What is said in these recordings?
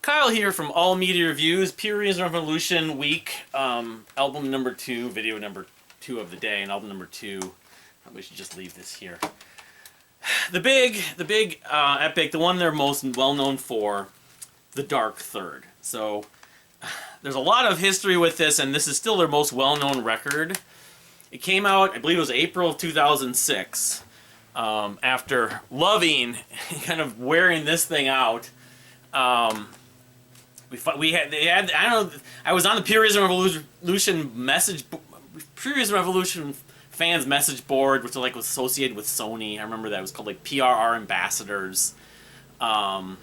Kyle here from All Media Reviews, Pure Reason Revolution Week, album number 2, video number 2 of the day, and album number 2. Probably should just leave this here. The big epic, the one they're most well known for, The Dark Third. So there's a lot of history with this, and this is still their most well known record. It came out, I believe it was April of 2006. After loving, kind of wearing this thing out. I was on the Pure Reason Revolution Pure Reason Revolution fans message board, which was associated with Sony. I remember that it was called PRR ambassadors, and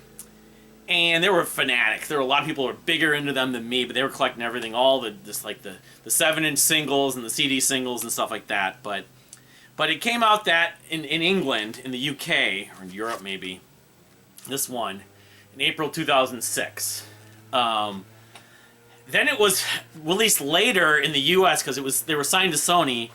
they were fanatics. There were a lot of people who were bigger into them than me, but they were collecting everything, all the 7-inch singles and the CD singles and stuff like that. But it came out that in England, in the UK or in Europe maybe, this one in April 2006. Then it was released later in the U.S. because they were signed to Sony.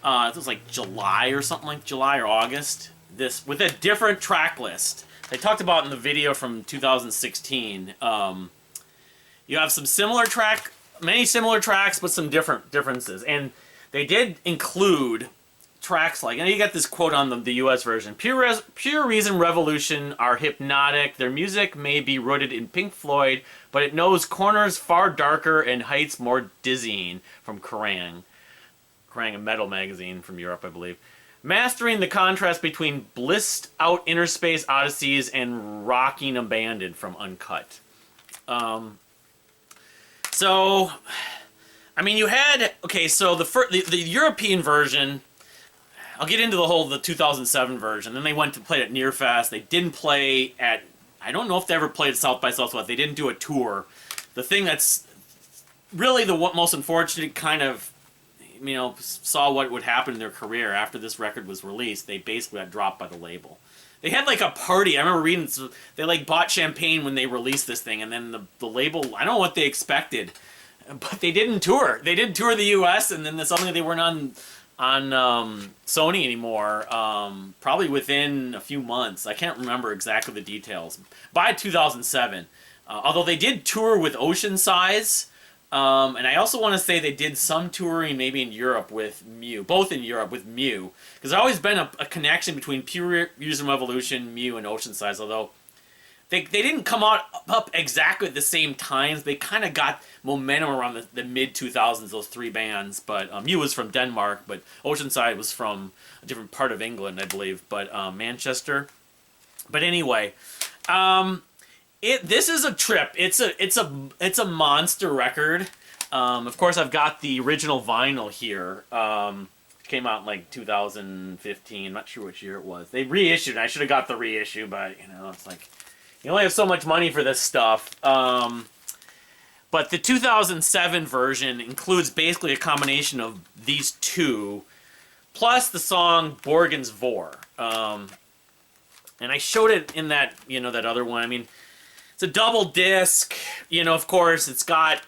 It was July or something, July or August. This with a different track list. They talked about in the video from 2016. You have many similar tracks, but some differences. And they did include tracks and you got this quote on the U.S. version. Pure Reason Revolution are hypnotic. Their music may be rooted in Pink Floyd, but it knows corners far darker and heights more dizzying, from Kerrang, a metal magazine from Europe, I believe. Mastering the contrast between blissed out inner space odysseys and rocking abandon, from Uncut. So, I mean, you had, so the European version, I'll get into the 2007 version. Then they went to play at Nearfest. They didn't play at, I don't know if they ever played at South by Southwest. They didn't do a tour. The thing that's really the most unfortunate kind of, saw what would happen in their career after this record was released. They basically got dropped by the label. They had a party. I remember reading, they bought champagne when they released this thing, and then the label, I don't know what they expected, but they didn't tour. They didn't tour the U.S., and then suddenly they weren't on Sony anymore, probably within a few months. I can't remember exactly the details. By 2007. Although they did tour with Oceansize, and I also want to say they did some touring maybe in Europe with Mew. Both in Europe with Mew. Because there's always been a connection between Pure Reason Revolution, Mew, and Oceansize, although they didn't come up exactly at the same times. They kind of got momentum around the mid-2000s, those three bands. But Mew was from Denmark, but Oceanside was from a different part of England, I believe, but Manchester. But anyway, this is a trip. It's a monster record. Of course, I've got the original vinyl here. It came out in 2015. I'm not sure which year it was. They reissued it. I should have got the reissue, but it's you only have so much money for this stuff. But the 2007 version includes basically a combination of these two, plus the song Borgens Vor. And I showed it in that, that other one. I mean, it's a double disc. Of course, it's got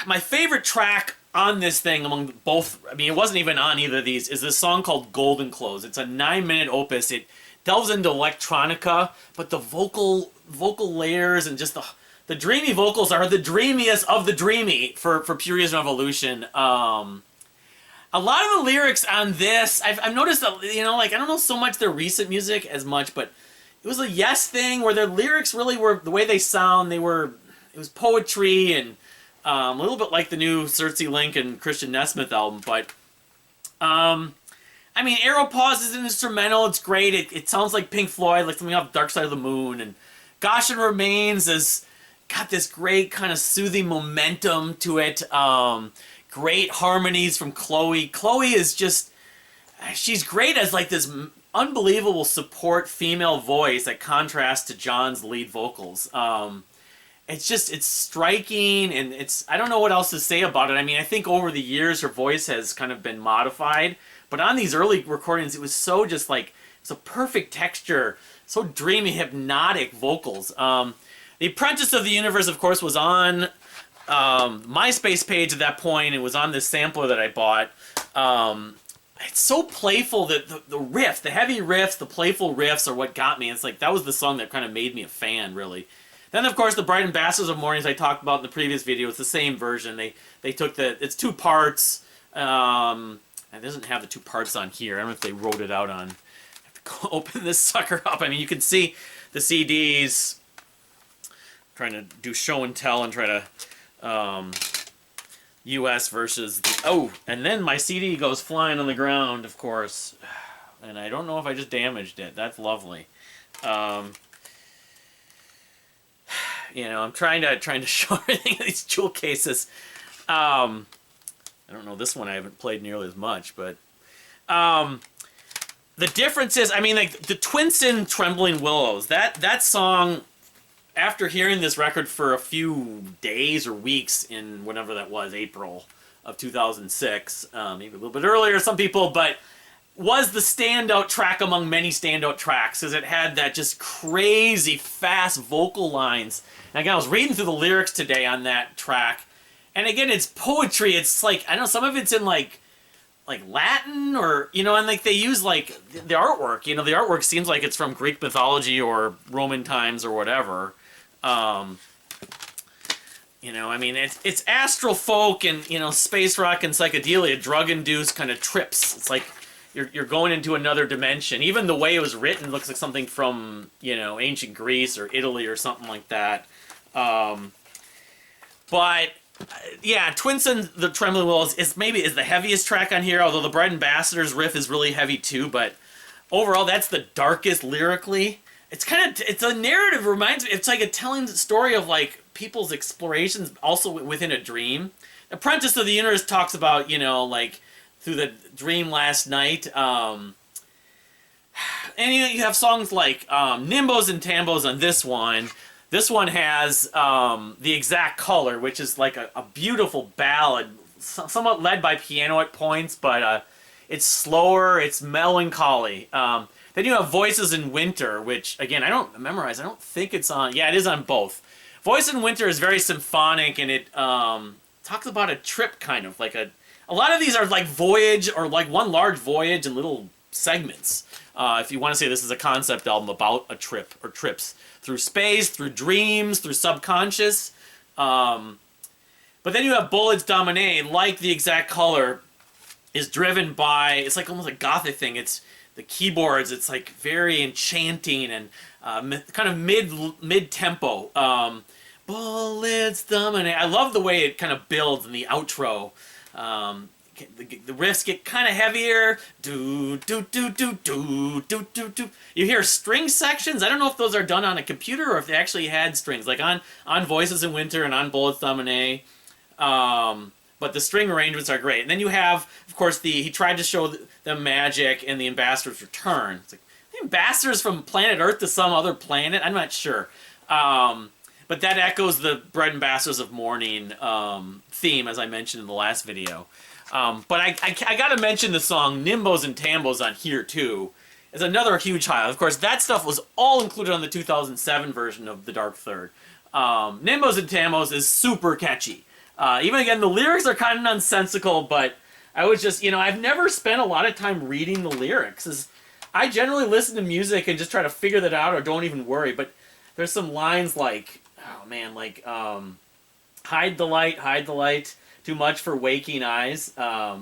my favorite track on this thing among both. I mean, it wasn't even on either of these. Is this song called Golden Clothes. It's a 9-minute opus. It delves into electronica, but the vocal layers and just the dreamy vocals are the dreamiest of the dreamy for Pure Reason Revolution. A lot of the lyrics on this, I've noticed that, I don't know so much their recent music as much, but it was a Yes thing where their lyrics really were, the way they sound, it was poetry and a little bit like the new Cersei Link and Christian Nesmith album, but I mean, Aeropause is an instrumental. It's great. It sounds like Pink Floyd, like something off Dark Side of the Moon. And Goshen Remains has got this great kind of soothing momentum to it. Great harmonies from Chloe. Chloe is just, she's great as this unbelievable support female voice that contrasts to John's lead vocals. It's striking, and I don't know what else to say about it. I mean, I think over the years her voice has kind of been modified. But on these early recordings, it was so just it's a perfect texture, so dreamy, hypnotic vocals. The Apprentice of the Universe, of course, was on MySpace page at that point. It was on this sampler that I bought. It's so playful that the riff, the heavy riffs, the playful riffs are what got me. It's that was the song that kind of made me a fan, really. Then, of course, the Bright Ambassadors of Mornings I talked about in the previous video. It's the same version. They took it's 2 parts. It doesn't have the 2 parts on here. I don't know if they wrote it out on... I have to go open this sucker up. I mean, you can see the CDs. Trying to do show and tell and try to... U.S. versus... and then my CD goes flying on the ground, of course. And I don't know if I just damaged it. That's lovely. You know, I'm trying to show everything in these jewel cases. I don't know, this one I haven't played nearly as much, but the difference is, I mean, like the Twin Sin Trembling Willows, that song, after hearing this record for a few days or weeks in whenever that was, April of 2006, maybe a little bit earlier, some people, but was the standout track among many standout tracks, because it had that just crazy fast vocal lines. And again, I was reading through the lyrics today on that track, and again, it's poetry. It's like, I don't know, some of it's in like Latin, or, you know, and like they use like the artwork, you know, the artwork seems like it's from Greek mythology or Roman times or whatever. You know, I mean, it's astral folk and, you know, space rock and psychedelia, drug-induced kind of trips. It's like you're going into another dimension. Even the way it was written looks like something from, you know, ancient Greece or Italy or something like that. But yeah, Twin Sin, the Trembling Willows is the heaviest track on here, although the Bright Ambassadors riff is really heavy too, but overall that's the darkest lyrically. It's a narrative, reminds me, it's like a telling story of like people's explorations also within a dream. Apprentice of the Universe talks about, you know, like through the dream last night. And you have songs like Nimbos and Tambos on this one. This one has The Exact Color, which is like a beautiful ballad, somewhat led by piano at points, but it's slower, it's melancholy. Then you have Voices in Winter, which, again, I don't memorize. I don't think it's on... Yeah, it is on both. Voices in Winter is very symphonic, and it talks about a trip, kind of. Like a lot of these are like voyage, or like one large voyage and little segments. If you want to say this is a concept album about a trip, or trips through space, through dreams, through subconscious. But then you have Bullets Domine, like The Exact Color, is driven by... It's like almost a gothic thing. It's the keyboards, it's like very enchanting and kind of mid-tempo. Bullets Domine. I love the way it kind of builds in the outro. The riffs get kind of heavier. Do do do do do do do do. You hear string sections. I don't know if those are done on a computer or if they actually had strings, like on Voices in Winter and on Bullets Domine. But the string arrangements are great. And then you have, of course, he tried to show them magic in The Ambassador's Return. It's like, the Ambassador's from planet Earth to some other planet? I'm not sure. But that echoes the Bright Ambassadors of Morning theme, as I mentioned in the last video. But I got to mention the song Nimbos and Tambos on here, too. It's another huge highlight. Of course, that stuff was all included on the 2007 version of The Dark Third. Nimbos and Tambos is super catchy. Even again, the lyrics are kind of nonsensical, but I was just, you know, I've never spent a lot of time reading the lyrics. I generally listen to music and just try to figure that out or don't even worry, but there's some lines like, oh man, like, hide the light, too much for waking eyes. I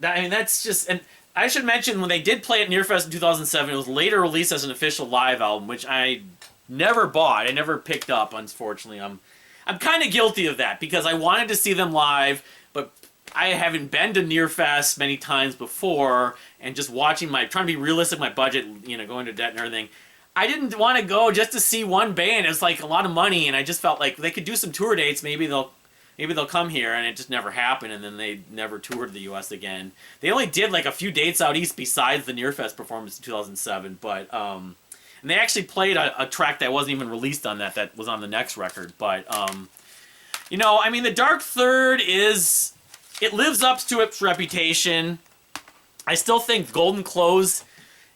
mean, that's just, and I should mention, when they did play at Nearfest in 2007, it was later released as an official live album, which I never bought, I never picked up, unfortunately. I'm kind of guilty of that, because I wanted to see them live, but I haven't been to Nearfest many times before, and just watching trying to be realistic with my budget, you know, going to debt and everything. I didn't want to go just to see one band. It was like a lot of money, and I just felt like they could do some tour dates. Maybe they'll come here, and it just never happened, and then they never toured the U.S. again. They only did like a few dates out east besides the Nearfest performance in 2007, but and they actually played a track that wasn't even released on that was on the next record. But you know, I mean, the Dark Third it lives up to its reputation. I still think Golden Clothes,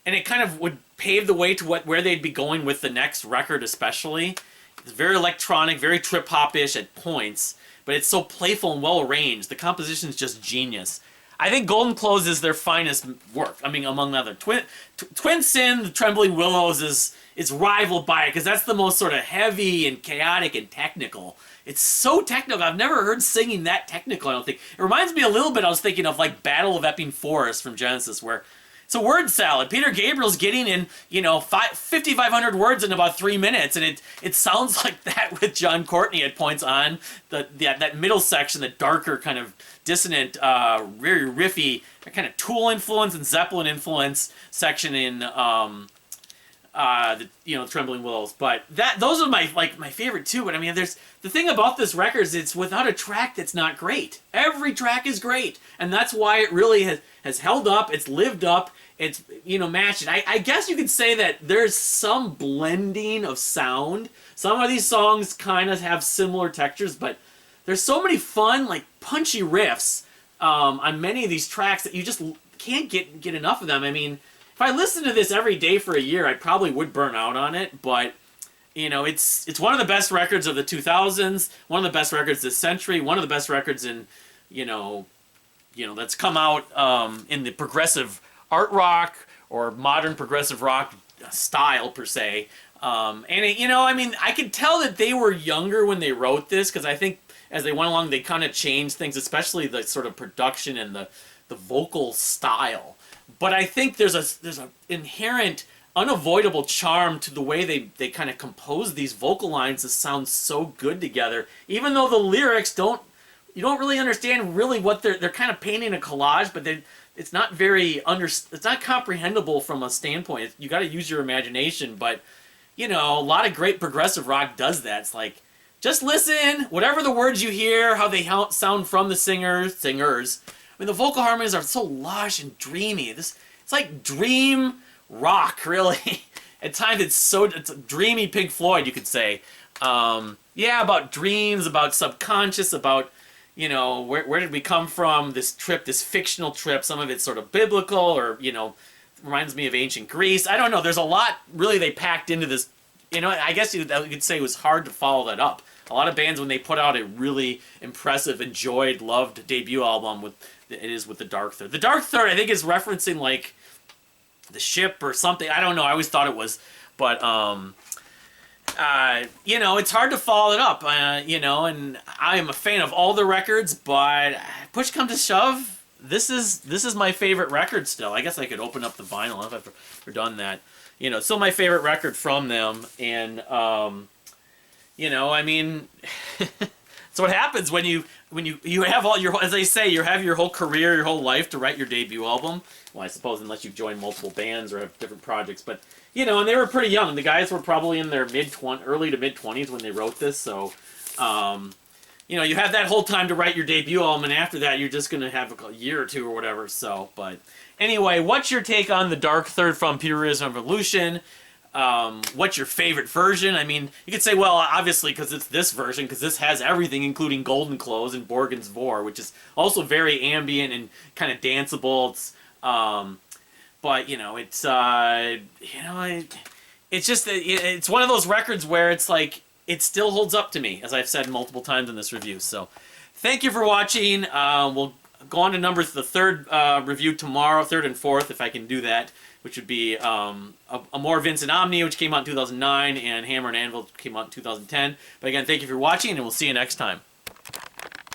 and it kind of would pave the way to where they'd be going with the next record, especially. It's very electronic, very trip-hop-ish at points, but it's so playful and well-arranged. The composition's just genius. I think Golden Clothes is their finest work. I mean, among other. Twin Sin, The Trembling Willows is is rivaled by it because that's the most sort of heavy and chaotic and technical. It's so technical. I've never heard singing that technical, I don't think. It reminds me a little bit, I was thinking of like Battle of Epping Forest from Genesis, where it's a word salad. Peter Gabriel's getting in, 5,500 words in about 3 minutes, and it sounds like that with John Courtney at points on that middle section, the darker kind of dissonant, very riffy, kind of Tool influence and Zeppelin influence section in Trembling Willows. But those are my favorite too. But I mean, there's the thing about this record is it's without a track that's not great. Every track is great, and that's why it really has held up. It's lived up. It's matched it. I guess you could say that there's some blending of sound. Some of these songs kind of have similar textures, but there's so many fun, like punchy riffs on many of these tracks that you just can't get enough of them. I mean, if I listened to this every day for a year, I probably would burn out on it. But it's one of the best records of the 2000s, one of the best records this century, one of the best records in that's come out in the progressive art rock or modern progressive rock style per se. I could tell that they were younger when they wrote this, because I think as they went along, they kind of changed things, especially the sort of production and the vocal style. But I think there's a inherent, unavoidable charm to the way they kind of compose these vocal lines that sound so good together, even though the lyrics you don't really understand really what they're kind of painting a collage, but it's not it's not comprehensible from a standpoint. You got to use your imagination, but a lot of great progressive rock does that. It's like, just listen, whatever the words you hear, how they sound from the singers. I mean, the vocal harmonies are so lush and dreamy. It's like dream rock, really. At times it's a dreamy Pink Floyd, you could say. About dreams, about subconscious, about where did we come from, this trip, this fictional trip. Some of it's sort of biblical, or reminds me of ancient Greece. I don't know, there's a lot really they packed into this. I guess you could say it was hard to follow that up. A lot of bands, when they put out a really impressive, enjoyed, loved debut album, with the Dark Third. The Dark Third, I think, is referencing like the ship or something. I don't know. I always thought it was, but it's hard to follow it up. And I am a fan of all the records, but push come to shove, this is my favorite record still. I guess I could open up the vinyl if I've ever done that. Still my favorite record from them, and I mean, so what happens when you have all your, as they say, you have your whole career, your whole life to write your debut album. Well, I suppose unless you've joined multiple bands or have different projects, but and they were pretty young. The guys were probably in their early to mid 20s when they wrote this. So, you have that whole time to write your debut album, and after that, you're just gonna have a year or two or whatever. So, but anyway, what's your take on the Dark Third from Purism Revolution? What's your favorite version? I mean, you could say, well, obviously, because it's this version, because this has everything, including Golden Clothes and Borgen's Vor, which is also very ambient and kind of danceable. It's, but it's just it's one of those records where it's like it still holds up to me, as I've said multiple times in this review. So, thank you for watching. We'll go on to the third review tomorrow, third and fourth, if I can do that, which would be Amor Vincent Omni, which came out in 2009, and Hammer and Anvil, which came out in 2010. But again, thank you for watching, and we'll see you next time.